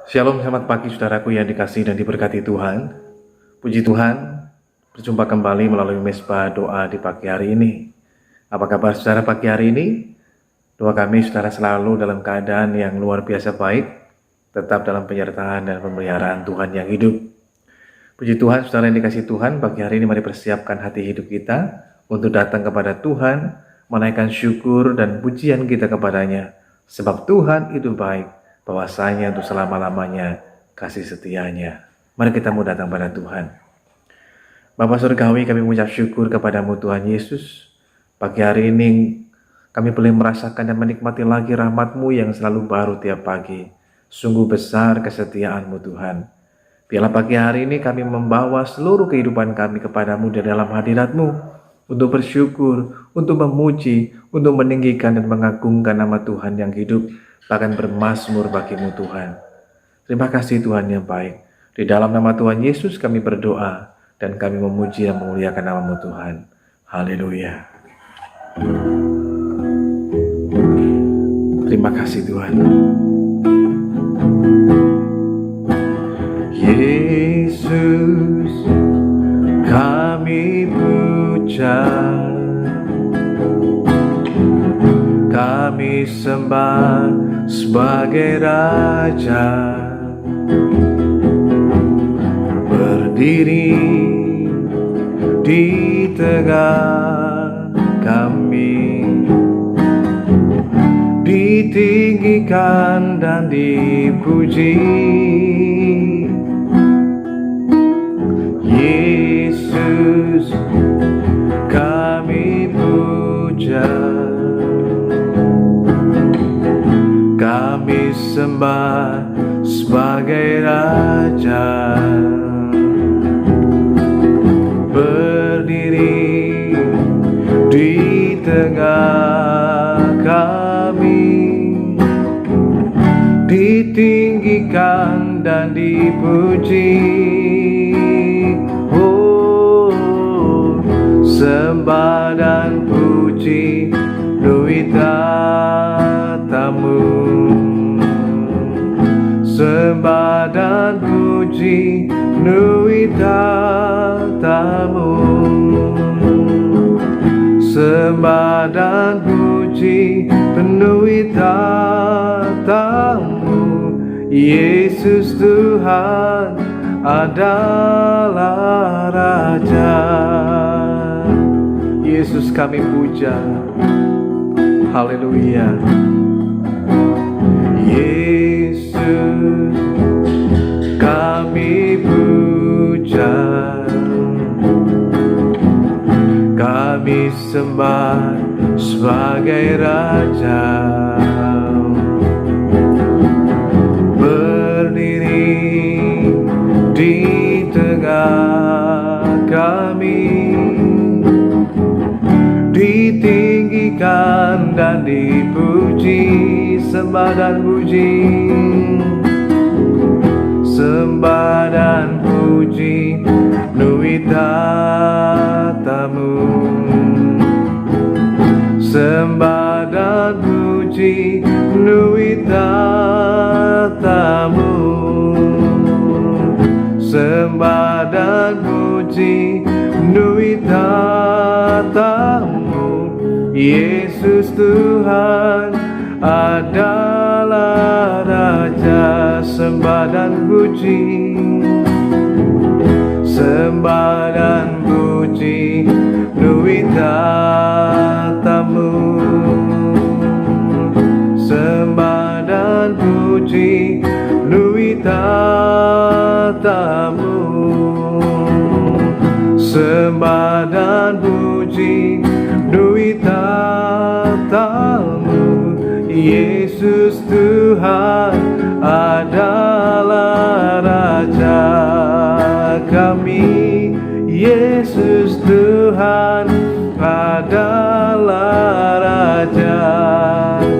Shalom, selamat pagi saudaraku yang dikasihi dan diberkati Tuhan. Puji Tuhan, berjumpa kembali melalui mesbah doa di pagi hari ini. Apa kabar saudara pagi hari ini? Doa kami saudara selalu dalam keadaan yang luar biasa baik, tetap dalam penyertaan dan pemeliharaan Tuhan yang hidup. Puji Tuhan, saudara yang dikasihi Tuhan, pagi hari ini mari persiapkan hati hidup kita untuk datang kepada Tuhan, menaikkan syukur dan pujian kita kepadanya. Sebab Tuhan itu baik, bahwasanya untuk selama-lamanya kasih setianya. Mari kita mau datang pada Tuhan. Bapa Surgawi, kami mengucap syukur kepadamu Tuhan Yesus. Pagi hari ini kami boleh merasakan dan menikmati lagi rahmat-Mu yang selalu baru tiap pagi. Sungguh besar kesetiaan-Mu Tuhan. Biarlah pagi hari ini kami membawa seluruh kehidupan kami kepadamu di dalam hadirat-Mu, untuk bersyukur, untuk memuji, untuk meninggikan dan mengagungkan nama Tuhan yang hidup, bahkan bermazmur bagimu Tuhan. Terima kasih Tuhan yang baik. Di dalam nama Tuhan Yesus kami berdoa, dan kami memuji dan memuliakan namamu Tuhan. Haleluya. Terima kasih Tuhan. Yesus, kami puja, kami sembah sebagai Raja, berdiri di tengah kami, ditinggikan dan dipuji. Yesus, kami puja, kami sembah sebagai Raja, berdiri di tengah kami, ditinggikan dan dipuji. Sembah dan puji nuitatamu, sembah dan puji nuitatamu, sembah dan puji nuitatamu. Yesus Tuhan adalah Raja. Yesus kami puja, haleluya. Yesus kami puja, kami sembah sebagai Raja, berdiri di tengah kami, ditinggikan dan dipuji. Sembah dan puji, sembah dan puji nuitatamu, sembah dan puji nuitatamu, sembah dan puji nuitatamu. Yesus Tuhan adalah Raja. Sembah dan puji, sembah dan puji nuitatamu, sembah dan puji nuitatamu, sembah dan puji nuitatamu. Yesus Tuhan adalah Raja kami. Yesus Tuhan adalah Raja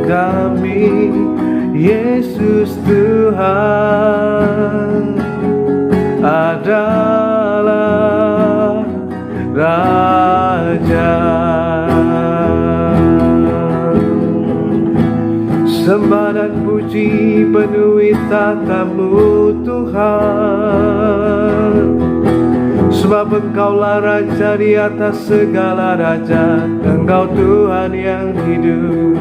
kami. Yesus Tuhan adalah Raja. Sembah dan puji penuhi tatamu Tuhan, sebab Engkaulah Raja di atas segala raja, Engkau Tuhan yang hidup.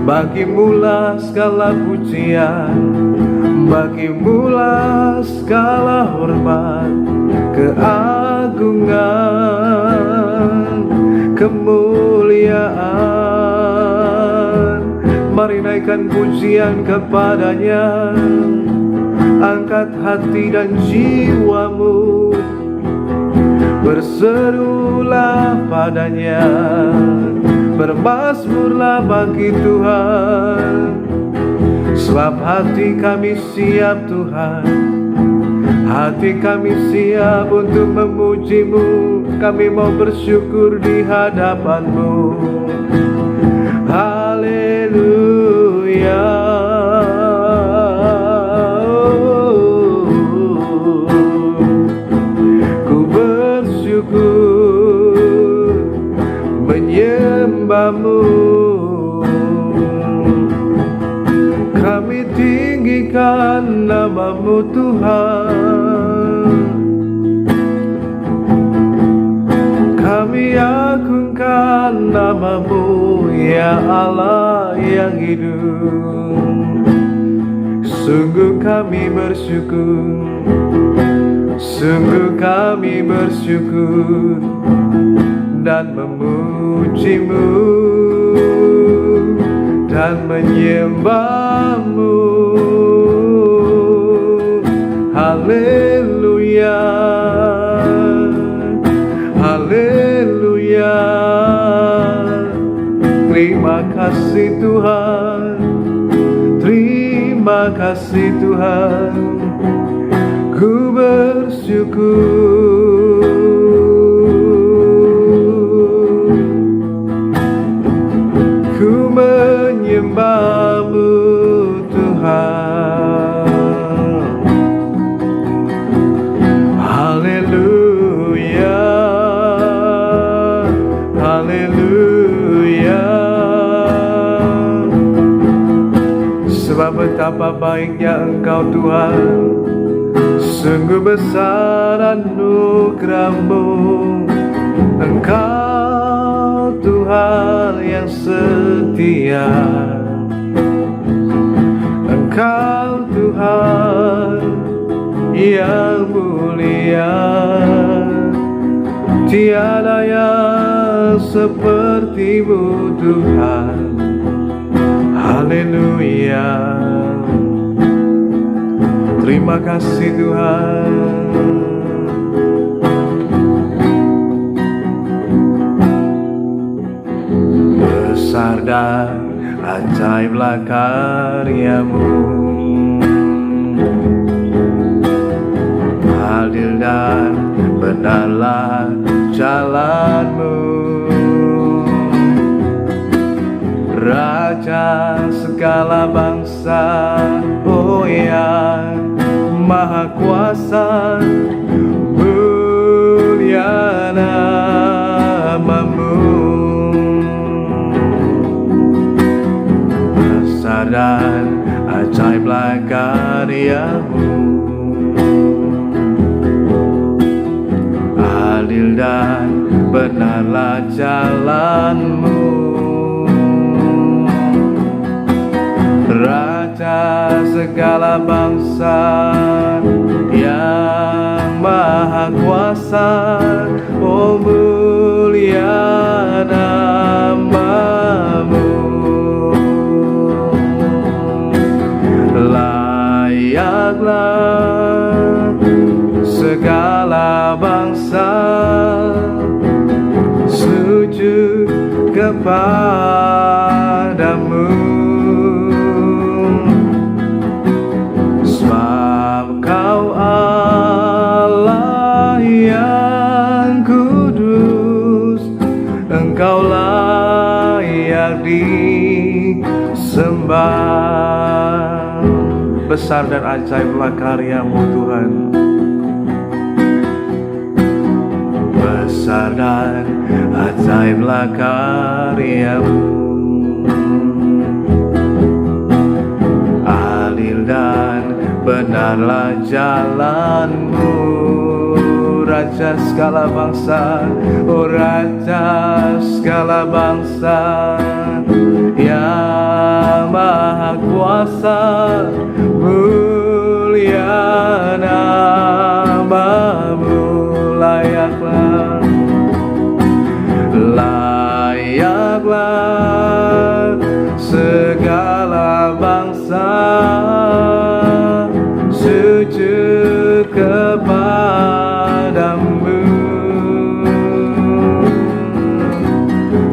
Bagimulah segala pujian, bagimulah segala hormat, keagungan, kemuliaan. Mari naikkan pujian kepadanya, angkat hati dan jiwamu, berserulah padanya, bermazmurlah bagi Tuhan. Sebab hati kami siap Tuhan, hati kami siap untuk memujimu. Kami mau bersyukur di hadapanmu. Haleluya. Ku bersyukur menyembahmu. Kami tinggikan namamu Tuhan, kami agungkan namamu ya Allah yang hidup. Sungguh kami bersyukur, sungguh kami bersyukur dan memujimu dan menyembahmu. Haleluya, haleluya. Terima kasih Tuhan, terima kasih Tuhan. Ku bersyukur, ku menyembahmu Tuhan. Haleluya, haleluya. Sebab betapa baiknya Engkau Tuhan, sungguh besar anugerah-Mu. Engkau Tuhan yang setia, Engkau Tuhan yang mulia. Tiada yang seperti-Mu Tuhan. Haleluya. Terima kasih Tuhan. Besar dan ajaiblah karya-Mu, adil dan benarlah jalan-Mu. Raja segala bangsa, oh ya, Maha Kuasa, mulia namamu. Besar dan ajaiblah karya-Mu, adil dan benarlah jalan-Mu. Raja segala bangsa yang Maha Kuasa, oh mulia namamu. Layaklah segala bangsa sujud kepadamu. Kau Allah yang kudus, Engkau layak disembah. Besar dan ajaiblah karya-Mu Tuhan. Besar dan ajaiblah karya-Mu. dan benarlah jalanmu, Raja segala bangsa, oh Raja segala bangsa, yang Maha Kuasa, mulia namamu, layaklah, layaklah segala bangsa sujud kepadamu,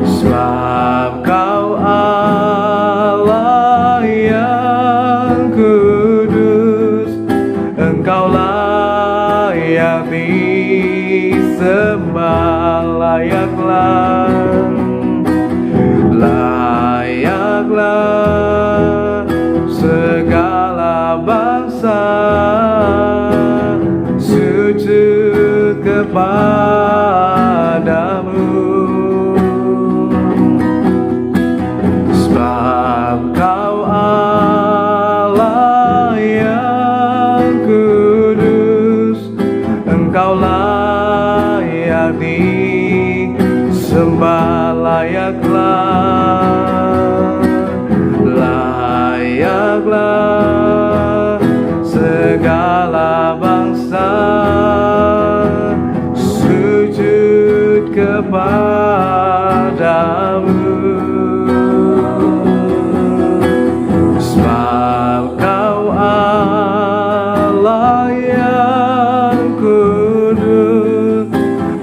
sebab Kau Allah yang kudus, Engkau layak disembah, layaklah, layaklah segala bangsa sujud kepadamu, sebab Kau Allah yang kudus, Engkau layak disembah, layaklah, layaklah segala bangsa sujud kepadamu, sebab Kau Allah yang kudus,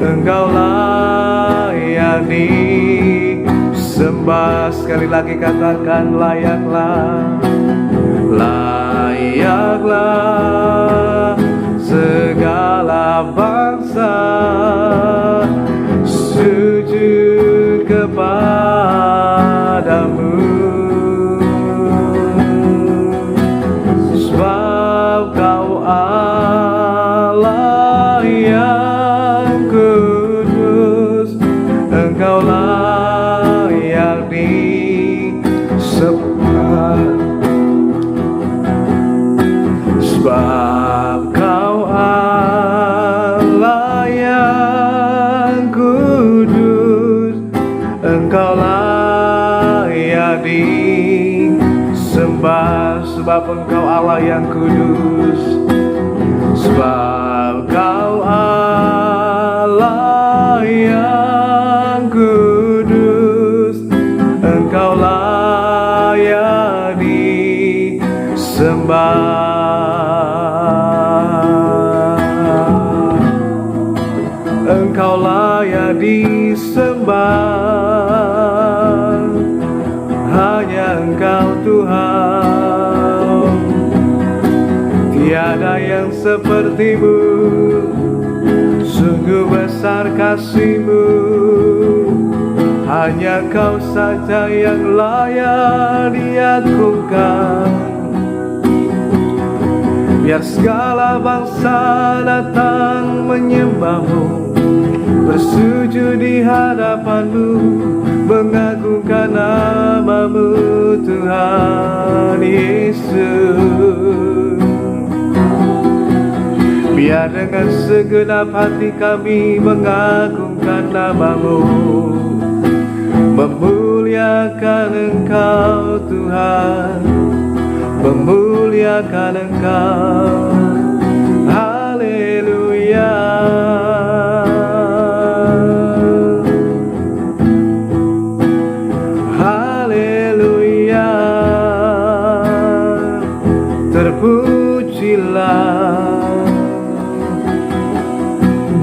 Engkau layak disembah. Sekali lagi katakan, layaklah, layaklah segala bangsa sujud kepadamu, sebab Kau Allah yang kudus, Engkau layak disembah, sebab Kau Allah yang kudus, Engkau layak disembah, sebab Engkau Allah yang kudus, sebab Kau Allah yang kudus, Engkau layak disembah. Engkau layak disembah, hanya Engkau Tuhan, tiada yang seperti-Mu, sungguh besar kasih-Mu, hanya Kau saja yang layak diagungkan. Biar segala bangsa datang menyembah-Mu, bersujud di hadapan-Mu, mengagungkan nama-Mu, Tuhan Yesus. Biar dengan segenap hati kami mengagungkan nama-Mu, memuliakan Engkau Tuhan, memuliakan Engkau. Haleluya, haleluya, terpujilah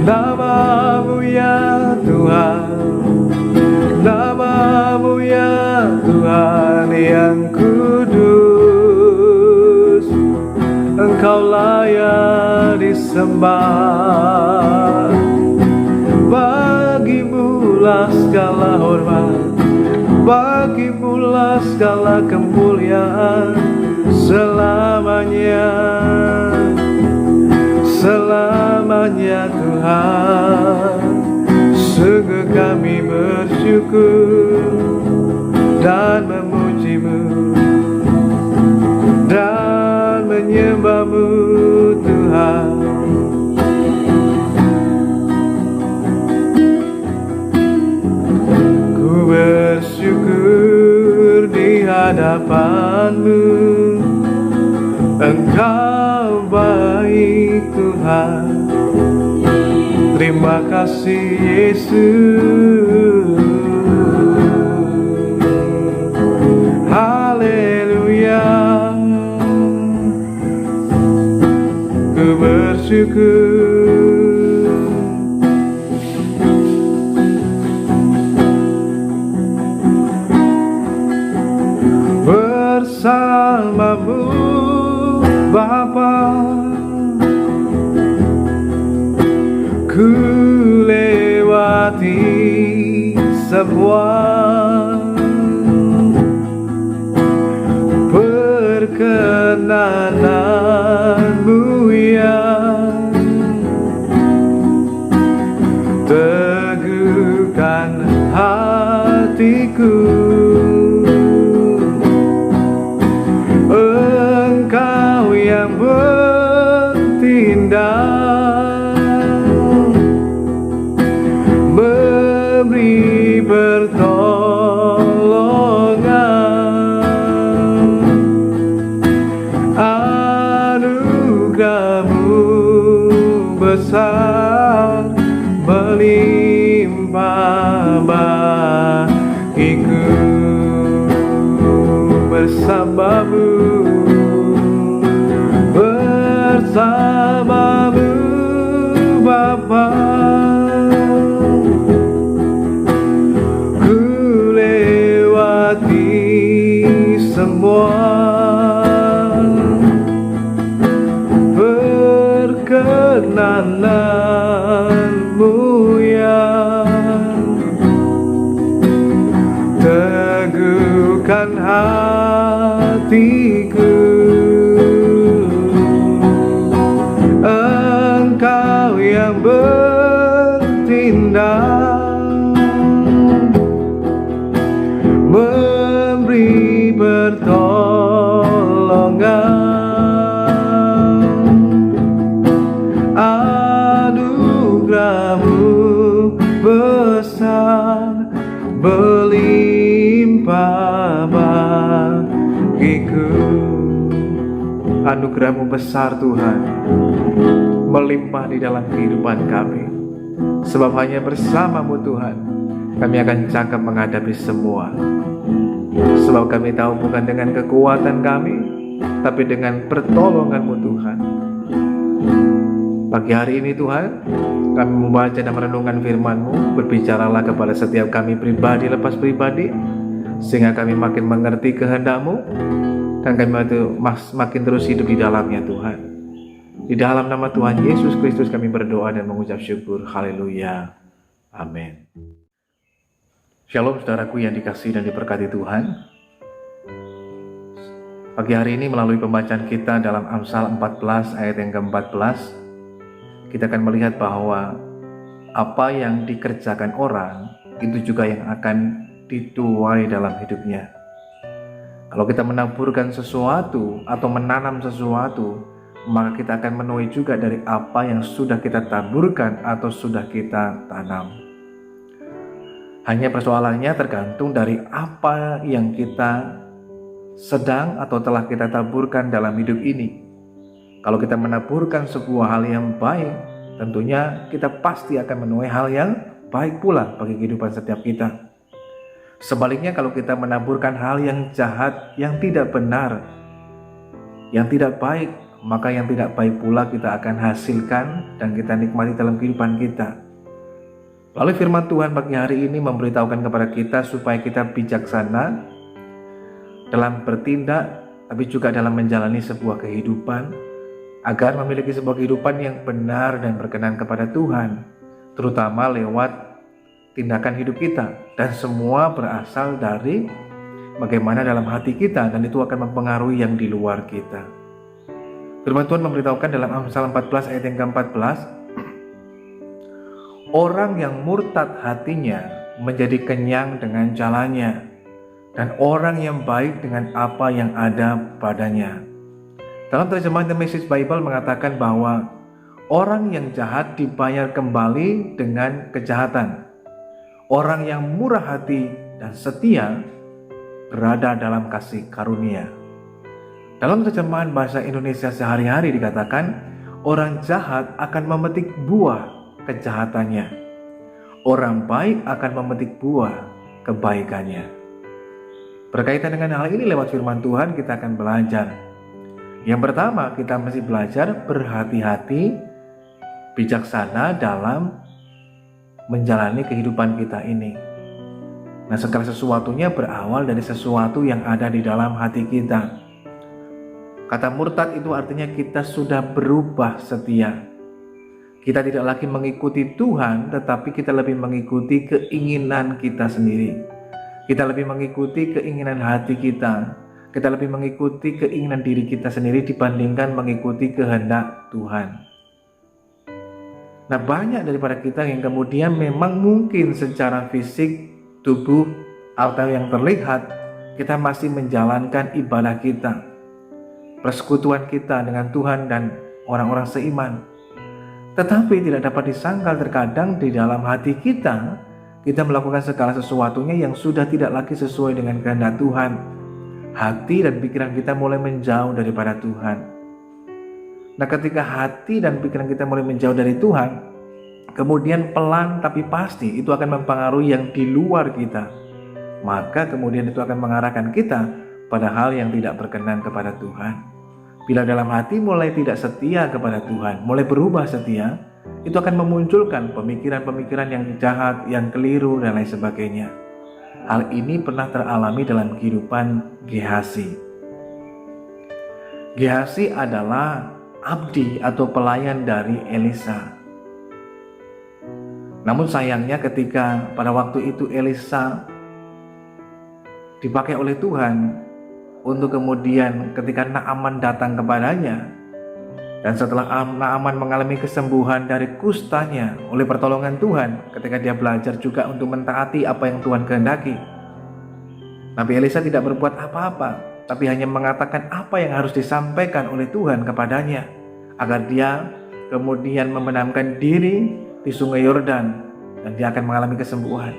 nama-Mu ya Tuhan, nama-Mu ya Tuhan yang kudus, Engkau layak disembah. Bagi-Mu lah segala hormat, bagi-Mu lah segala kemuliaan selamanya, selamanya Tuhan. Sungguh kami bersyukur dan memuji-Mu dan menyembah-Mu Tuhan. Ku bersyukur di hadapan-Mu, Engkau baik Tuhan. Terima kasih Yesus. Haleluya. Ku bersyukur. Bersama-Mu Bapa, ku lewati semua perkenanan-Mu yang teguhkan hatiku. Engkau yang bertindak, memberi pertolongan. Anugerah-Mu besar melimpah bagiku. Bersama-Mu, bersama-Mu Bapa, ku lewati semua perkenanan-Mu yang teguhkan hatiku. Engkau yang bertindak, memberi pertolongan. Anugerah-Mu besar melimpah bagiku. Anugerah-Mu besar Tuhan, melimpah di dalam kehidupan kami. Sebab hanya bersama-Mu Tuhan, kami akan cakap menghadapi semua. Sebab kami tahu bukan dengan kekuatan kami, tapi dengan pertolongan-Mu Tuhan. Pagi hari ini Tuhan, kami membaca dan merenungkan firman-Mu. Berbicaralah kepada setiap kami pribadi lepas pribadi, sehingga kami makin mengerti kehendak-Mu, dan kami makin terus hidup di dalamnya Tuhan. Di dalam nama Tuhan Yesus Kristus kami berdoa dan mengucap syukur. Haleluya. Amin. Shalom saudaraku yang dikasihi dan diberkati Tuhan. Pagi hari ini melalui pembacaan kita dalam Amsal 14 ayat yang ke-14, kita akan melihat bahwa apa yang dikerjakan orang itu juga yang akan dituai dalam hidupnya. Kalau kita menaburkan sesuatu atau menanam sesuatu, maka kita akan menuai juga dari apa yang sudah kita taburkan atau sudah kita tanam. Hanya persoalannya tergantung dari apa yang kita sedang atau telah kita taburkan dalam hidup ini. Kalau kita menaburkan sebuah hal yang baik, tentunya kita pasti akan menuai hal yang baik pula bagi kehidupan setiap kita. Sebaliknya kalau kita menaburkan hal yang jahat, yang tidak benar, yang tidak baik, maka yang tidak baik pula kita akan hasilkan dan kita nikmati dalam kehidupan kita. Lalu firman Tuhan pagi hari ini memberitahukan kepada kita supaya kita bijaksana dalam bertindak, tapi juga dalam menjalani sebuah kehidupan, agar memiliki sebuah kehidupan yang benar dan berkenan kepada Tuhan, terutama lewat tindakan hidup kita. Dan semua berasal dari bagaimana dalam hati kita, dan itu akan mempengaruhi yang di luar kita. Firman Tuhan memberitahukan dalam Amsal 14 ayat yang ke-14, orang yang murtad hatinya menjadi kenyang dengan jalannya, dan orang yang baik dengan apa yang ada padanya. Dalam terjemahan The Message Bible mengatakan bahwa orang yang jahat dibayar kembali dengan kejahatan. Orang yang murah hati dan setia berada dalam kasih karunia. Dalam terjemahan bahasa Indonesia sehari-hari dikatakan, orang jahat akan memetik buah kejahatannya. Orang baik akan memetik buah kebaikannya. Berkaitan dengan hal ini lewat firman Tuhan kita akan belajar. Yang pertama, kita mesti belajar berhati-hati, bijaksana dalam menjalani kehidupan kita ini. Nah, segala sesuatunya berawal dari sesuatu yang ada di dalam hati kita. Kata murtad itu artinya kita sudah berubah setia. Kita tidak lagi mengikuti Tuhan, tetapi kita lebih mengikuti keinginan kita sendiri. Kita lebih mengikuti keinginan hati kita. Kita lebih mengikuti keinginan diri kita sendiri dibandingkan mengikuti kehendak Tuhan. Nah, banyak daripada kita yang kemudian memang mungkin secara fisik, tubuh, atau yang terlihat, kita masih menjalankan ibadah kita, persekutuan kita dengan Tuhan dan orang-orang seiman. Tetapi tidak dapat disangkal terkadang di dalam hati kita melakukan segala sesuatunya yang sudah tidak lagi sesuai dengan kehendak Tuhan. Hati dan pikiran kita mulai menjauh daripada Tuhan. Nah, ketika hati dan pikiran kita mulai menjauh dari Tuhan, kemudian pelan tapi pasti itu akan mempengaruhi yang di luar kita. Maka kemudian itu akan mengarahkan kita pada hal yang tidak berkenan kepada Tuhan. Bila dalam hati mulai tidak setia kepada Tuhan, mulai berubah setia, itu akan memunculkan pemikiran-pemikiran yang jahat, yang keliru, dan lain sebagainya. Hal ini pernah teralami dalam kehidupan Gehazi. Gehazi adalah abdi atau pelayan dari Elisa. Namun sayangnya ketika pada waktu itu Elisa dipakai oleh Tuhan untuk kemudian ketika Naaman datang kepadanya, dan setelah Naaman mengalami kesembuhan dari kustanya oleh pertolongan Tuhan, ketika dia belajar juga untuk mentaati apa yang Tuhan kehendaki, Nabi Elisa tidak berbuat apa-apa, tapi hanya mengatakan apa yang harus disampaikan oleh Tuhan kepadanya, agar dia kemudian membenamkan diri di sungai Yordan, dan dia akan mengalami kesembuhan.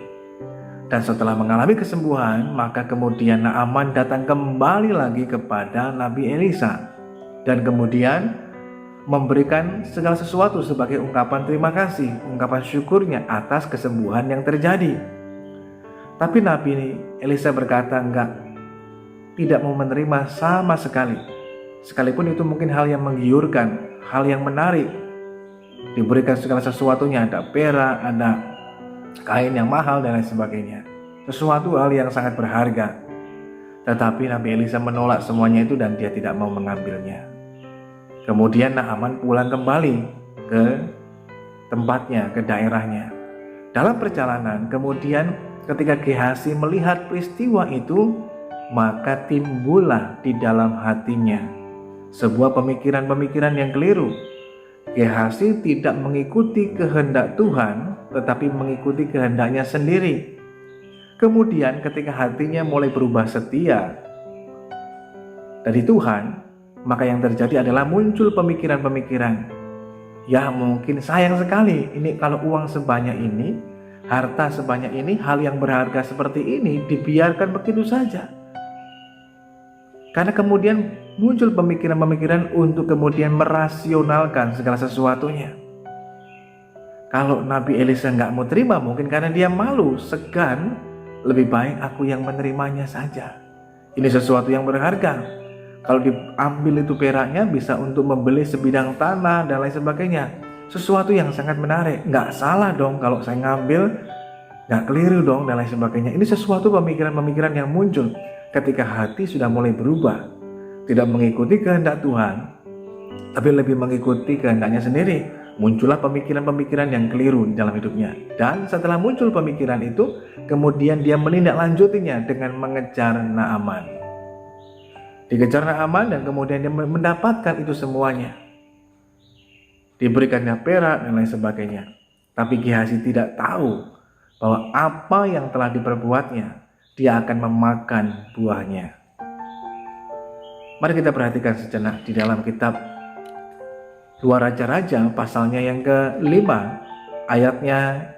Dan setelah mengalami kesembuhan, maka kemudian Naaman datang kembali lagi kepada Nabi Elisa, dan kemudian memberikan segala sesuatu sebagai ungkapan terima kasih, ungkapan syukurnya atas kesembuhan yang terjadi. Tapi Nabi Elisa berkata enggak, tidak mau menerima sama sekali. Sekalipun itu mungkin hal yang menggiurkan, hal yang menarik, diberikan segala sesuatunya, ada perak, ada kain yang mahal dan lain sebagainya, sesuatu hal yang sangat berharga. Tetapi Nabi Elisa menolak semuanya itu dan dia tidak mau mengambilnya. Kemudian Naaman pulang kembali ke tempatnya, ke daerahnya. Dalam perjalanan kemudian ketika Gehazi melihat peristiwa itu, maka timbullah di dalam hatinya sebuah pemikiran-pemikiran yang keliru. Gehazi tidak mengikuti kehendak Tuhan, tetapi mengikuti kehendaknya sendiri. Kemudian ketika hatinya mulai berubah setia dari Tuhan, maka yang terjadi adalah muncul pemikiran-pemikiran, ya mungkin sayang sekali ini kalau uang sebanyak ini, harta sebanyak ini, hal yang berharga seperti ini dibiarkan begitu saja. Karena kemudian muncul pemikiran-pemikiran untuk kemudian merasionalkan segala sesuatunya. Kalau Nabi Elisa nggak mau terima, mungkin karena dia malu, segan, lebih baik aku yang menerimanya saja. Ini sesuatu yang berharga. Kalau diambil itu peraknya bisa untuk membeli sebidang tanah dan lain sebagainya. Sesuatu yang sangat menarik. Nggak salah dong kalau saya ngambil, nggak keliru dong dan lain sebagainya. Ini sesuatu pemikiran-pemikiran yang muncul ketika hati sudah mulai berubah, tidak mengikuti kehendak Tuhan, tapi lebih mengikuti kehendaknya sendiri. Muncullah pemikiran-pemikiran yang keliru di dalam hidupnya. Dan setelah muncul pemikiran itu, kemudian dia menindaklanjutinya dengan mengejar Naaman. Dikejar Naaman dan kemudian dia mendapatkan itu semuanya. Diberikannya perak dan lain sebagainya. Tapi Gehazi tidak tahu bahwa apa yang telah diperbuatnya, dia akan memakan buahnya. Mari kita perhatikan sejenak di dalam kitab 2 Raja-Raja pasalnya yang ke-5, ayatnya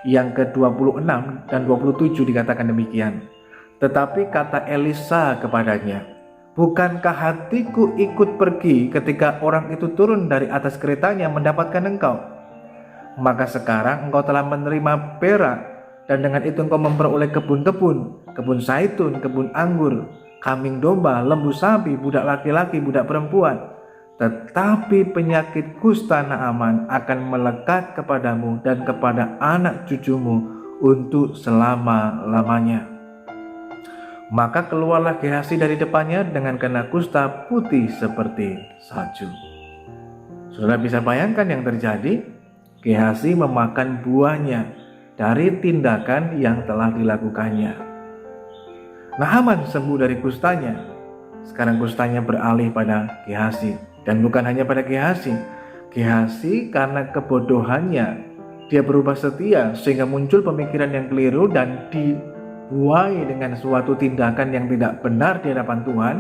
yang ke-26 dan 27 dikatakan demikian. Tetapi kata Elisa kepadanya, bukankah hatiku ikut pergi ketika orang itu turun dari atas keretanya mendapatkan engkau? Maka sekarang engkau telah menerima perak, dan dengan itu engkau memperoleh kebun-kebun, kebun zaitun, kebun anggur, kambing domba, lembu sapi, budak laki-laki, budak perempuan. Tetapi penyakit kusta Naaman akan melekat kepadamu dan kepada anak cucumu untuk selama-lamanya. Maka keluarlah Gehazi dari depannya dengan kena kusta putih seperti salju. Saudara bisa bayangkan yang terjadi? Gehazi memakan buahnya dari tindakan yang telah dilakukannya. Naaman sembuh dari kustanya. Sekarang kustanya beralih pada Gehazi. Dan bukan hanya pada Gehazi. Gehazi karena kebodohannya, dia berubah setia sehingga muncul pemikiran yang keliru dan dibuai dengan suatu tindakan yang tidak benar di hadapan Tuhan.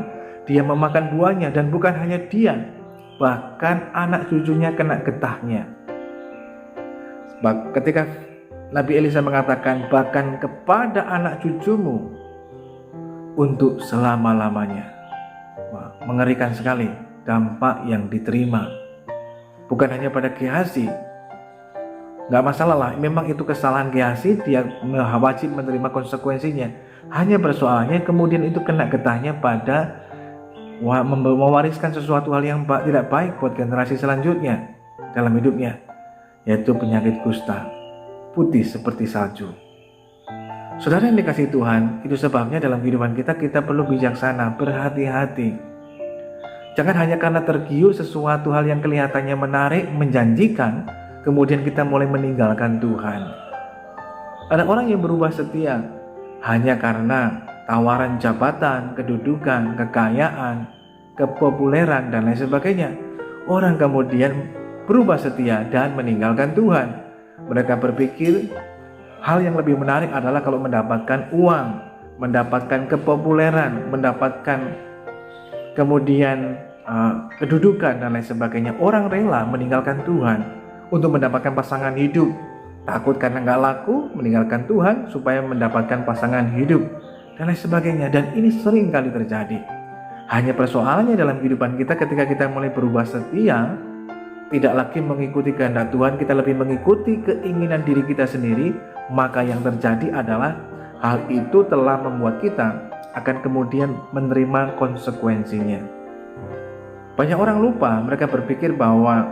Dia memakan buahnya, dan bukan hanya dia, bahkan anak cucunya kena getahnya. Ketika Nabi Elisa mengatakan bahkan kepada anak cucumu untuk selama-lamanya. Wah, mengerikan sekali dampak yang diterima. Bukan hanya pada Gehazi, nggak masalah lah, memang itu kesalahan Gehazi, dia wajib menerima konsekuensinya. Hanya persoalannya kemudian itu kena getahnya pada mewariskan sesuatu hal yang tidak baik buat generasi selanjutnya dalam hidupnya, yaitu penyakit kusta putih seperti salju. Saudara yang dikasihi Tuhan, itu sebabnya dalam kehidupan kita perlu bijaksana, berhati-hati. Jangan hanya karena tergiur sesuatu hal yang kelihatannya menarik, menjanjikan, kemudian kita mulai meninggalkan Tuhan. Ada orang yang berubah setia hanya karena tawaran jabatan, kedudukan, kekayaan, kepopuleran, dan lain sebagainya. Orang kemudian berubah setia dan meninggalkan Tuhan. Mereka berpikir hal yang lebih menarik adalah kalau mendapatkan uang, mendapatkan kepopuleran, mendapatkan kemudian kedudukan dan lain sebagainya. Orang rela meninggalkan Tuhan untuk mendapatkan pasangan hidup. Takut karena nggak laku, meninggalkan Tuhan supaya mendapatkan pasangan hidup dan lain sebagainya. Dan ini sering kali terjadi. Hanya persoalannya dalam kehidupan kita ketika kita mulai berubah setia, tidak lagi mengikuti kehendak Tuhan, kita lebih mengikuti keinginan diri kita sendiri, maka yang terjadi adalah hal itu telah membuat kita akan kemudian menerima konsekuensinya. Banyak orang lupa, mereka berpikir bahwa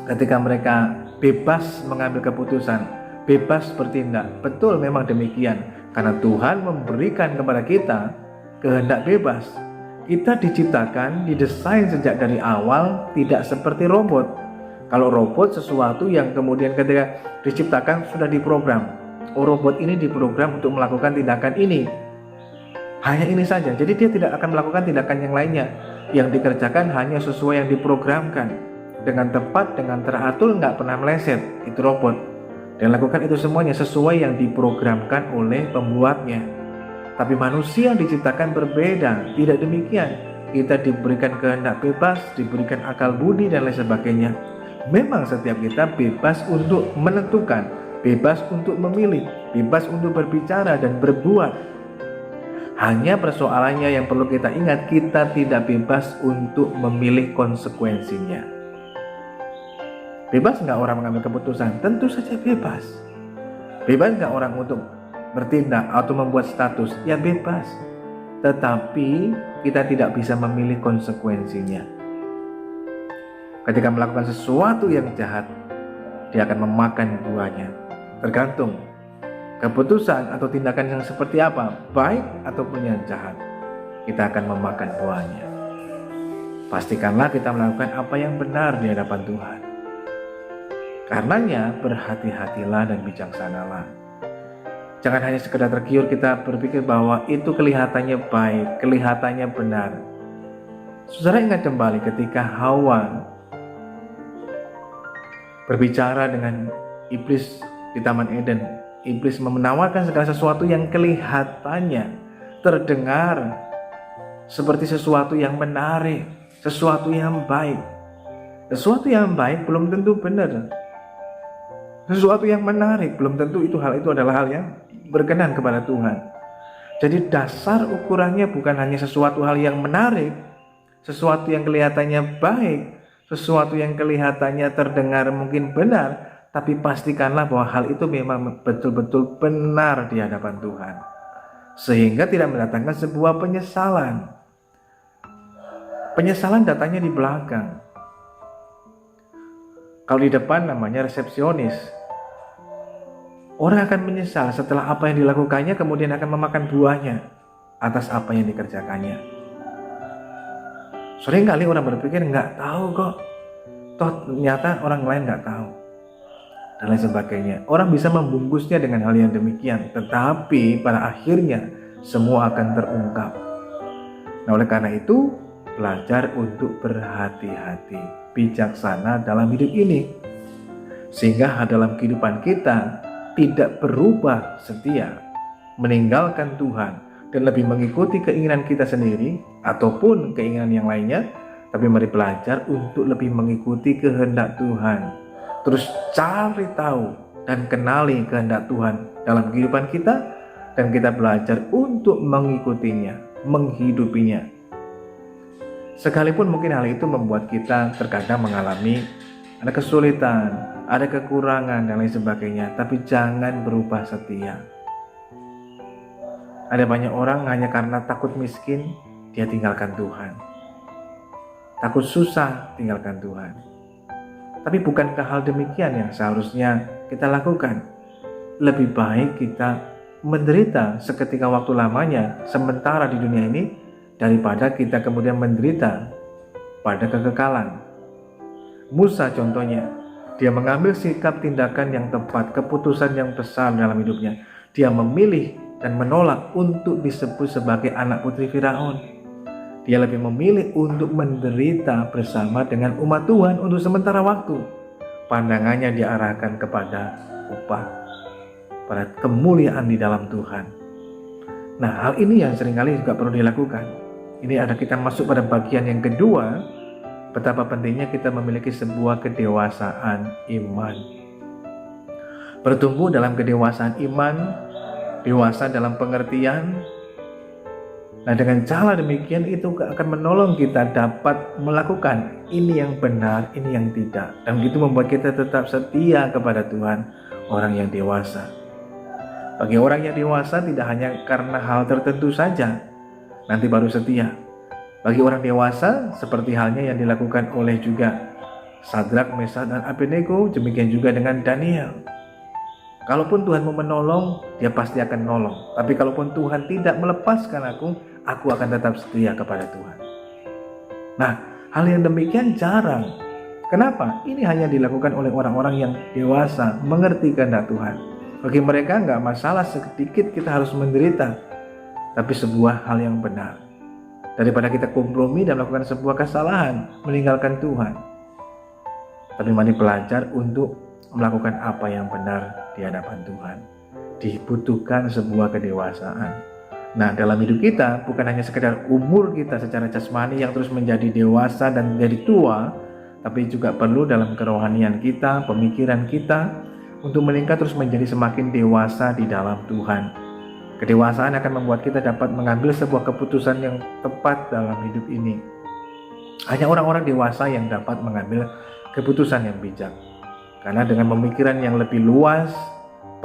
ketika mereka bebas mengambil keputusan, bebas bertindak. Betul, memang demikian, karena Tuhan memberikan kepada kita kehendak bebas. Kita diciptakan, didesain sejak dari awal tidak seperti robot. Kalau robot sesuatu yang kemudian ketika diciptakan sudah diprogram. Oh, robot ini diprogram untuk melakukan tindakan ini. Hanya ini saja. Jadi dia tidak akan melakukan tindakan yang lainnya. Yang dikerjakan hanya sesuai yang diprogramkan. Dengan tepat, dengan teratur, nggak pernah meleset. Itu robot. Dan lakukan itu semuanya sesuai yang diprogramkan oleh pembuatnya. Tapi manusia diciptakan berbeda. Tidak demikian. Kita diberikan kehendak bebas, diberikan akal budi dan lain sebagainya. Memang setiap kita bebas untuk menentukan, bebas untuk memilih, bebas untuk berbicara dan berbuat. Hanya persoalannya yang perlu kita ingat, kita tidak bebas untuk memilih konsekuensinya. Bebas nggak orang mengambil keputusan? Tentu saja bebas. Bebas nggak orang untuk bertindak atau membuat status? Ya bebas. Tetapi kita tidak bisa memilih konsekuensinya. Ketika melakukan sesuatu yang jahat, dia akan memakan buahnya. Tergantung keputusan atau tindakan yang seperti apa, baik ataupun yang jahat, kita akan memakan buahnya. Pastikanlah kita melakukan apa yang benar di hadapan Tuhan. Karenanya berhati-hatilah dan bijaksanalah. Jangan hanya sekedar tergiur kita berpikir bahwa itu kelihatannya baik, kelihatannya benar. Saudara ingat kembali ketika Hawa berbicara dengan iblis di Taman Eden. Iblis menawarkan segala sesuatu yang kelihatannya, terdengar seperti sesuatu yang menarik, sesuatu yang baik. Sesuatu yang baik belum tentu benar. Sesuatu yang menarik belum tentu hal itu adalah hal yang berkenan kepada Tuhan. Jadi dasar ukurannya bukan hanya sesuatu hal yang menarik, sesuatu yang kelihatannya baik, sesuatu yang kelihatannya terdengar mungkin benar, tapi pastikanlah bahwa hal itu memang betul-betul benar di hadapan Tuhan. Sehingga tidak mendatangkan sebuah penyesalan. Penyesalan datangnya di belakang. Kalau di depan namanya resepsionis. Orang akan menyesal setelah apa yang dilakukannya, kemudian akan memakan buahnya atas apa yang dikerjakannya. Seringkali orang berpikir nggak tahu kok, toh ternyata orang lain nggak tahu, dan lain sebagainya. Orang bisa membungkusnya dengan hal yang demikian, tetapi pada akhirnya semua akan terungkap. Nah, oleh karena itu, belajar untuk berhati-hati, bijaksana dalam hidup ini, sehingga dalam kehidupan kita tidak berubah setia, meninggalkan Tuhan, dan lebih mengikuti keinginan kita sendiri ataupun keinginan yang lainnya, tapi mari belajar untuk lebih mengikuti kehendak Tuhan. Terus cari tahu dan kenali kehendak Tuhan dalam kehidupan kita, dan kita belajar untuk mengikutinya, menghidupinya. Sekalipun mungkin hal itu membuat kita terkadang mengalami ada kesulitan, ada kekurangan dan lain sebagainya, tapi jangan berubah setia. Ada banyak orang hanya karena takut miskin, dia tinggalkan Tuhan. Takut susah, tinggalkan Tuhan. Tapi bukankah hal demikian yang seharusnya kita lakukan? Lebih baik kita menderita seketika waktu lamanya, sementara di dunia ini, daripada kita kemudian menderita pada kekekalan. Musa contohnya, dia mengambil sikap tindakan yang tepat, keputusan yang besar dalam hidupnya. Dia memilih dan menolak untuk disebut sebagai anak putri Firaun. Dia lebih memilih untuk menderita bersama dengan umat Tuhan untuk sementara waktu. Pandangannya diarahkan kepada upah, pada kemuliaan di dalam Tuhan. Nah, hal ini yang seringkali juga perlu dilakukan. Ini ada kita masuk pada bagian yang kedua, betapa pentingnya kita memiliki sebuah kedewasaan iman. Bertumbuh dalam kedewasaan iman, dewasa dalam pengertian. Nah, dengan cara demikian itu akan menolong kita dapat melakukan ini yang benar, ini yang tidak. Dan begitu membuat kita tetap setia kepada Tuhan, orang yang dewasa. Bagi orang yang dewasa tidak hanya karena hal tertentu saja, nanti baru setia. Bagi orang dewasa, seperti halnya yang dilakukan oleh juga Sadrak, Mesak, dan Abednego, demikian juga dengan Daniel. Kalaupun Tuhan mau menolong, dia pasti akan nolong. Tapi kalaupun Tuhan tidak melepaskan aku akan tetap setia kepada Tuhan. Nah, hal yang demikian jarang. Kenapa? Ini hanya dilakukan oleh orang-orang yang dewasa, mengerti kehendak Tuhan. Bagi mereka nggak masalah sedikit kita harus menderita, tapi sebuah hal yang benar. Daripada kita kompromi dan melakukan sebuah kesalahan, meninggalkan Tuhan. Tapi mari belajar untuk melakukan apa yang benar di hadapan Tuhan. Dibutuhkan sebuah kedewasaan. Nah, dalam hidup kita bukan hanya sekedar umur kita secara jasmani yang terus menjadi dewasa dan menjadi tua, tapi juga perlu dalam kerohanian kita, pemikiran kita, untuk meningkat terus menjadi semakin dewasa di dalam Tuhan. Kedewasaan akan membuat kita dapat mengambil sebuah keputusan yang tepat dalam hidup ini. Hanya orang-orang dewasa yang dapat mengambil keputusan yang bijak. Karena dengan pemikiran yang lebih luas,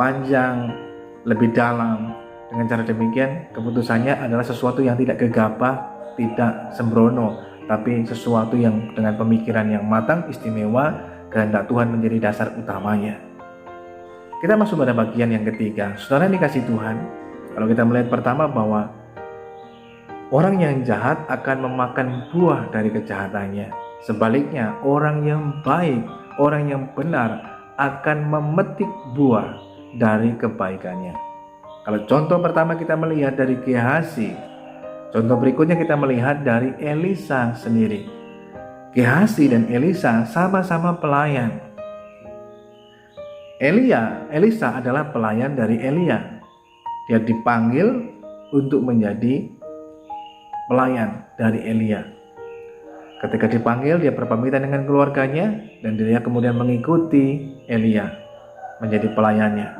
panjang, lebih dalam, dengan cara demikian keputusannya adalah sesuatu yang tidak gegabah, tidak sembrono, tapi sesuatu yang dengan pemikiran yang matang, istimewa, kehendak Tuhan menjadi dasar utamanya. Kita masuk pada bagian yang ketiga. Saudara yang dikasihi Tuhan, kalau kita melihat pertama bahwa orang yang jahat akan memakan buah dari kejahatannya. Sebaliknya, orang yang baik, orang yang benar akan memetik buah dari kebaikannya. Kalau contoh pertama kita melihat dari Gehazi, contoh berikutnya kita melihat dari Elisa sendiri. Gehazi dan Elisa sama-sama pelayan. Elisa adalah pelayan dari Elia. Dia dipanggil untuk menjadi pelayan dari Elia. Ketika dipanggil, dia berpamitan dengan keluarganya dan dia kemudian mengikuti Elia menjadi pelayannya.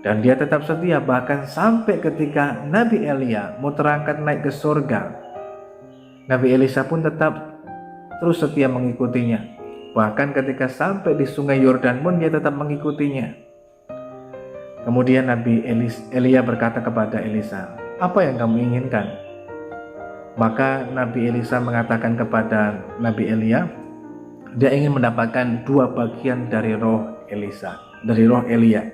Dan dia tetap setia bahkan sampai ketika Nabi Elia mau terangkat naik ke surga. Nabi Elisa pun tetap terus setia mengikutinya. Bahkan ketika sampai di sungai Yordan pun dia tetap mengikutinya. Kemudian Nabi Elia berkata kepada Elisa, "Apa yang kamu inginkan?" Maka Nabi Elisa mengatakan kepada Nabi Elia, dia ingin mendapatkan 2 bagian dari roh Elia.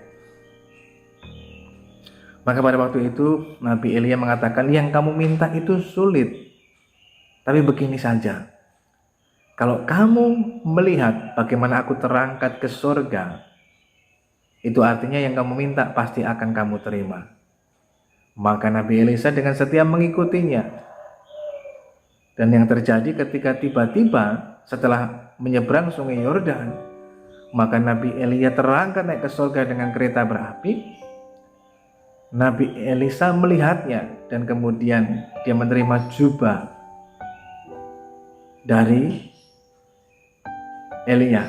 Maka pada waktu itu Nabi Elia mengatakan, "Yang kamu minta itu sulit. Tapi begini saja. Kalau kamu melihat bagaimana aku terangkat ke surga, itu artinya yang kamu minta pasti akan kamu terima." Maka Nabi Elisa dengan setia mengikutinya. Dan yang terjadi ketika tiba-tiba setelah menyeberang sungai Yordan, maka Nabi Elia terangkat naik ke surga dengan kereta berapi. Nabi Elisa melihatnya dan kemudian dia menerima jubah dari Elia.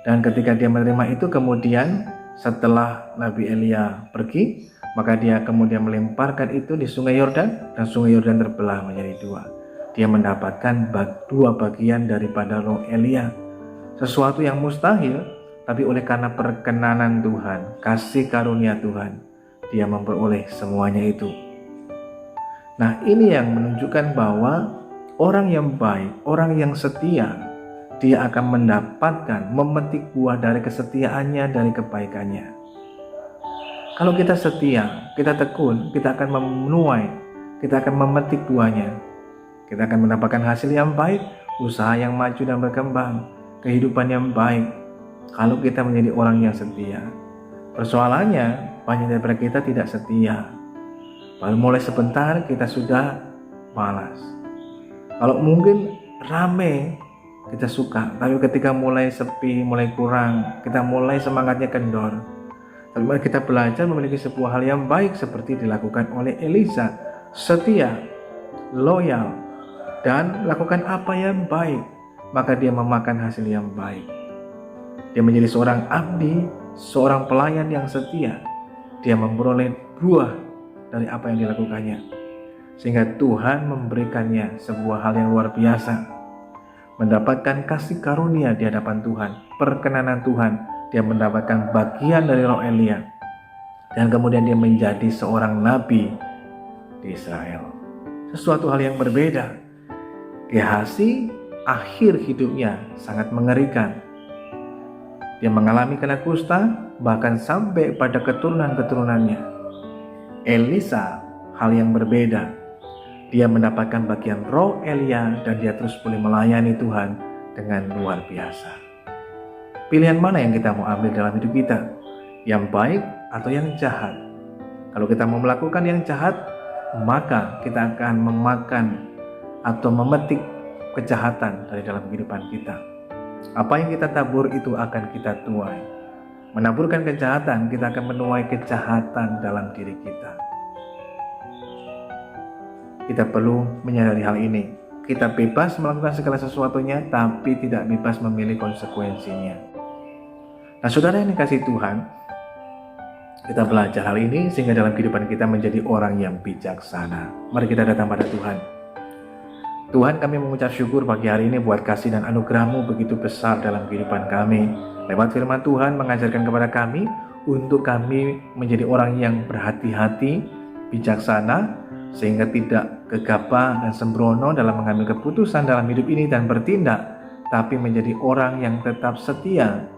Dan ketika dia menerima itu, kemudian setelah Nabi Elia pergi, maka dia kemudian melemparkan itu di sungai Yordan, dan sungai Yordan terbelah menjadi 2. Dia mendapatkan 2 bagian daripada roh Elia. Sesuatu yang mustahil, tapi oleh karena perkenanan Tuhan, kasih karunia Tuhan, dia memperoleh semuanya itu. Nah, ini yang menunjukkan bahwa orang yang baik, orang yang setia, dia akan mendapatkan, memetik buah dari kesetiaannya, dari kebaikannya. Kalau kita setia, kita tekun, kita akan menuai, kita akan memetik buahnya. Kita akan mendapatkan hasil yang baik, usaha yang maju dan berkembang, kehidupan yang baik. Kalau kita menjadi orang yang setia. Persoalannya, banyak daripada kita tidak setia. Baru mulai sebentar kita sudah malas. Kalau mungkin rame, kita suka. Tapi ketika mulai sepi, mulai kurang, kita mulai semangatnya kendor. Lalu kita belajar memiliki sebuah hal yang baik seperti dilakukan oleh Elisa, setia, loyal, dan lakukan apa yang baik, maka dia memakan hasil yang baik. Dia menjadi seorang abdi, seorang pelayan yang setia. Dia memperoleh buah dari apa yang dilakukannya, sehingga Tuhan memberikannya sebuah hal yang luar biasa, mendapatkan kasih karunia di hadapan Tuhan, perkenanan Tuhan. Dia mendapatkan bagian dari roh Elia, dan kemudian dia menjadi seorang nabi di Israel. Sesuatu hal yang berbeda. Gehazi akhir hidupnya sangat mengerikan. Dia mengalami kena kusta, bahkan sampai pada keturunan-keturunannya. Elisa hal yang berbeda. Dia mendapatkan bagian roh Elia, dan dia terus boleh melayani Tuhan dengan luar biasa. Pilihan mana yang kita mau ambil dalam hidup kita? Yang baik atau yang jahat? Kalau kita mau melakukan yang jahat, maka kita akan memakan atau memetik kejahatan dari dalam kehidupan kita. Apa yang kita tabur itu akan kita tuai. Menaburkan kejahatan, kita akan menuai kejahatan dalam diri kita. Kita perlu menyadari hal ini. Kita bebas melakukan segala sesuatunya, tapi tidak bebas memilih konsekuensinya. Nah, saudara yang dikasihi Tuhan, kita belajar hal ini sehingga dalam kehidupan kita menjadi orang yang bijaksana. Mari kita datang pada Tuhan. Tuhan, kami mengucap syukur pagi hari ini buat kasih dan anugerah-Mu begitu besar dalam kehidupan kami. Lewat firman Tuhan mengajarkan kepada kami untuk kami menjadi orang yang berhati-hati, bijaksana, sehingga tidak gegabah dan sembrono dalam mengambil keputusan dalam hidup ini dan bertindak, tapi menjadi orang yang tetap setia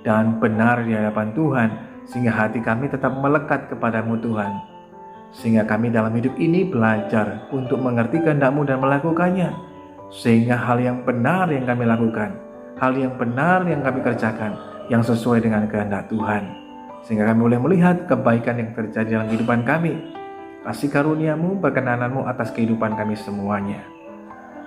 dan benar di hadapan Tuhan, sehingga hati kami tetap melekat kepadamu Tuhan, sehingga kami dalam hidup ini belajar untuk mengerti kehendak-Mu dan melakukannya, sehingga hal yang benar yang kami lakukan, hal yang benar yang kami kerjakan, yang sesuai dengan kehendak Tuhan, sehingga kami boleh melihat kebaikan yang terjadi dalam kehidupan kami, kasih karunia-Mu, perkenanan-Mu atas kehidupan kami semuanya.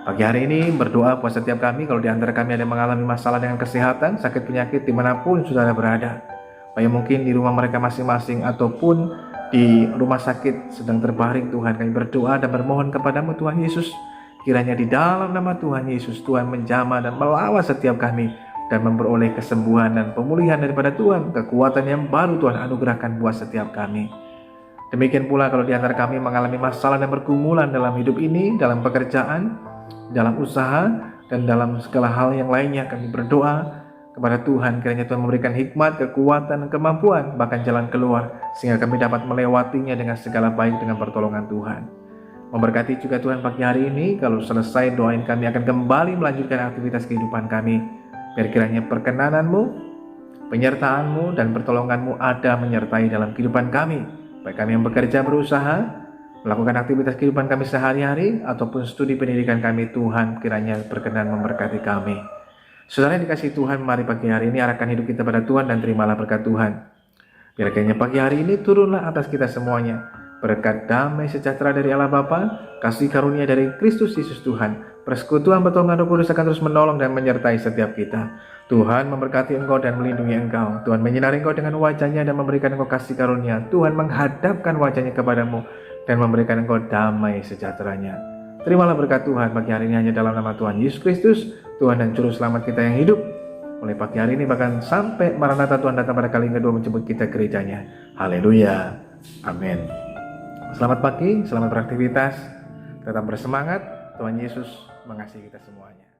Pagi hari ini berdoa buat setiap kami, kalau di antara kami ada yang mengalami masalah dengan kesehatan, sakit penyakit dimanapun saudara berada, baik mungkin di rumah mereka masing-masing ataupun di rumah sakit sedang terbaring Tuhan, kami berdoa dan bermohon kepadamu Tuhan Yesus, kiranya di dalam nama Tuhan Yesus, Tuhan menjamah dan melawat setiap kami dan memperoleh kesembuhan dan pemulihan daripada Tuhan. Kekuatan yang baru Tuhan anugerahkan buat setiap kami. Demikian pula kalau di antara kami mengalami masalah dan pergumulan dalam hidup ini, dalam pekerjaan, dalam usaha, dan dalam segala hal yang lainnya, kami berdoa kepada Tuhan, kiranya Tuhan memberikan hikmat, kekuatan, dan kemampuan, bahkan jalan keluar, sehingga kami dapat melewatinya dengan segala baik dengan pertolongan Tuhan. Memberkati juga Tuhan pagi hari ini, kalau selesai doain kami akan kembali melanjutkan aktivitas kehidupan kami. Biar kiranya perkenananmu, penyertaanmu, dan pertolonganmu ada menyertai dalam kehidupan kami, baik kami yang bekerja, berusaha, melakukan aktivitas kehidupan kami sehari-hari, ataupun studi pendidikan kami. Tuhan kiranya berkenan memberkati kami. Saudara yang dikasihi Tuhan, mari pagi hari ini arahkan hidup kita pada Tuhan dan terimalah berkat Tuhan. Biar kiranya pagi hari ini turunlah atas kita semuanya berkat damai sejahtera dari Allah Bapa, kasih karunia dari Kristus Yesus Tuhan, persekutuan pertolongan Roh Kudus akan terus menolong dan menyertai setiap kita. Tuhan memberkati engkau dan melindungi engkau. Tuhan menyinari engkau dengan wajah-Nya dan memberikan engkau kasih karunia. Tuhan menghadapkan wajah-Nya kepadamu dan memberikan engkau damai sejahtera-Nya. Terimalah berkat Tuhan pagi hari ini hanya dalam nama Tuhan Yesus Kristus, Tuhan dan Juru Selamat kita yang hidup. Mulai pagi hari ini bahkan sampai Maranatha Tuhan datang pada kali yang kedua menjemput kita ke gerejanya. Haleluya. Amin. Selamat pagi, selamat beraktivitas. Tetap bersemangat. Tuhan Yesus mengasihi kita semuanya.